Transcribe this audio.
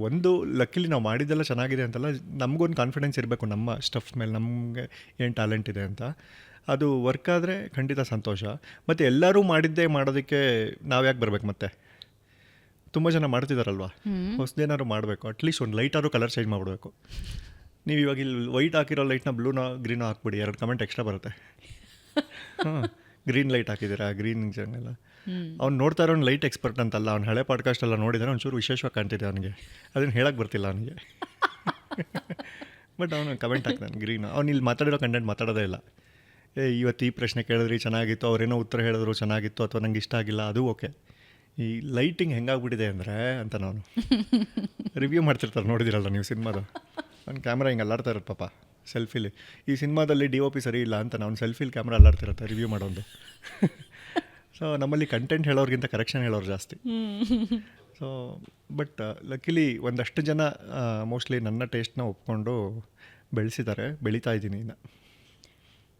ಒಂದು ಲಕ್ಕಿಲಿ ನಾವು ಮಾಡಿದ್ದೆಲ್ಲ ಚೆನ್ನಾಗಿದೆ ಅಂತಲ್ಲ, ನಮಗೊಂದು ಕಾನ್ಫಿಡೆನ್ಸ್ ಇರಬೇಕು ನಮ್ಮ ಸ್ಟಫ್ ಮೇಲೆ, ನಮಗೆ ಏನು ಟ್ಯಾಲೆಂಟ್ ಇದೆ ಅಂತ. ಅದು ವರ್ಕ್ ಆದರೆ ಖಂಡಿತ ಸಂತೋಷ. ಮತ್ತು ಎಲ್ಲರೂ ಮಾಡಿದ್ದೇ ಮಾಡೋದಕ್ಕೆ ನಾವು ಯಾಕೆ ಬರಬೇಕು? ಮತ್ತೆ ತುಂಬ ಜನ ಮಾಡ್ತಿದ್ದಾರಲ್ವ, ಹೊಸದೇನಾದ್ರು ಮಾಡಬೇಕು. ಅಟ್ಲೀಸ್ಟ್ ಒಂದು ಲೈಟಾದ್ರು ಕಲರ್ ಚೇಂಜ್ ಮಾಡಿಬಿಡ್ಬೇಕು. ನೀವು ಇವಾಗ ಇಲ್ಲಿ ವೈಟ್ ಹಾಕಿರೋ ಲೈಟ್ನ ಬ್ಲೂನೋ ಗ್ರೀನೋ ಹಾಕ್ಬಿಡಿ, 2 ಕಮೆಂಟ್ ಎಕ್ಸ್ಟ್ರಾ ಬರುತ್ತೆ. ಹಾಂ, ಗ್ರೀನ್ ಲೈಟ್ ಹಾಕಿದ್ದೀರಾ, ಗ್ರೀನ್ ಎಲ್ಲ. ಅವ್ನು ನೋಡ್ತಾ ಇರೋ ಲೈಟ್ ಎಕ್ಸ್ಪರ್ಟ್ ಅಂತಲ್ಲ, ಅವ್ನು ಹಳೆ ಪಾಡ್ಕಾಸ್ಟ್ ಎಲ್ಲ ನೋಡಿದರೆ ಒಂಚೂರು ವಿಶೇಷವಾಗಿ ಕಾಣ್ತಿದೆ ಅವನಿಗೆ, ಅದನ್ನು ಹೇಳಕ್ಕೆ ಬರ್ತಿಲ್ಲ ಅವನಿಗೆ. ಬಟ್ ಅವನು ಕಮೆಂಟ್ ಹಾಕ್ತಾನೆ ಗ್ರೀನ್. ಅವ್ನು ಇಲ್ಲಿ ಮಾತಾಡಿರೋ ಕಂಟೆಂಟ್ ಮಾತಾಡೋದೇ ಇಲ್ಲ. ಇವತ್ತು ಈ ಪ್ರಶ್ನೆ ಕೇಳಿದ್ರಿ ಚೆನ್ನಾಗಿತ್ತು, ಅವ್ರೇನೋ ಉತ್ತರ ಹೇಳಿದ್ರು ಚೆನ್ನಾಗಿತ್ತು, ಅಥವಾ ನಂಗೆ ಇಷ್ಟ ಆಗಿಲ್ಲ, ಅದು ಓಕೆ. ಈ ಲೈಟಿಂಗ್ ಹೆಂಗಾಗ್ಬಿಟ್ಟಿದೆ ಅಂದರೆ ಅಂತ ನಾನು ರಿವ್ಯೂ ಮಾಡ್ತಿರ್ತಾರೆ, ನೋಡಿದಿರಲ್ಲ ನೀವು ಸಿನಿಮಾದು. ಅವ್ನು ಕ್ಯಾಮ್ರಾ ಹಿಂಗೆ ಅಲ್ಲಾಡ್ತಾ ಇರುತ್ತೆ ಪಾಪ ಸೆಲ್ಫಿಲಿ. ಈ ಸಿನಿಮಾದಲ್ಲಿ DOP ಸರಿ ಇಲ್ಲ ಅಂತ ನಾವು ಸೆಲ್ಫಿಲಿ ಕ್ಯಾಮ್ರಾ ಅಲ್ಲಾಡ್ತಿರುತ್ತೆ ರಿವ್ಯೂ ಮಾಡೋದು. ಸೊ ನಮ್ಮಲ್ಲಿ ಕಂಟೆಂಟ್ ಹೇಳೋರಿಗಿಂತ ಕರೆಕ್ಷನ್ ಹೇಳೋರು ಜಾಸ್ತಿ. ಸೊ ಬಟ್ ಲಕ್ಕಿಲಿ ಒಂದಷ್ಟು ಜನ ಮೋಸ್ಟ್ಲಿ ನನ್ನ ಟೇಸ್ಟ್ನ ಒಪ್ಕೊಂಡು ಬೆಳೆಸಿದ್ದಾರೆ, ಬೆಳೀತಾ ಇದ್ದೀನಿ ಇನ್ನು.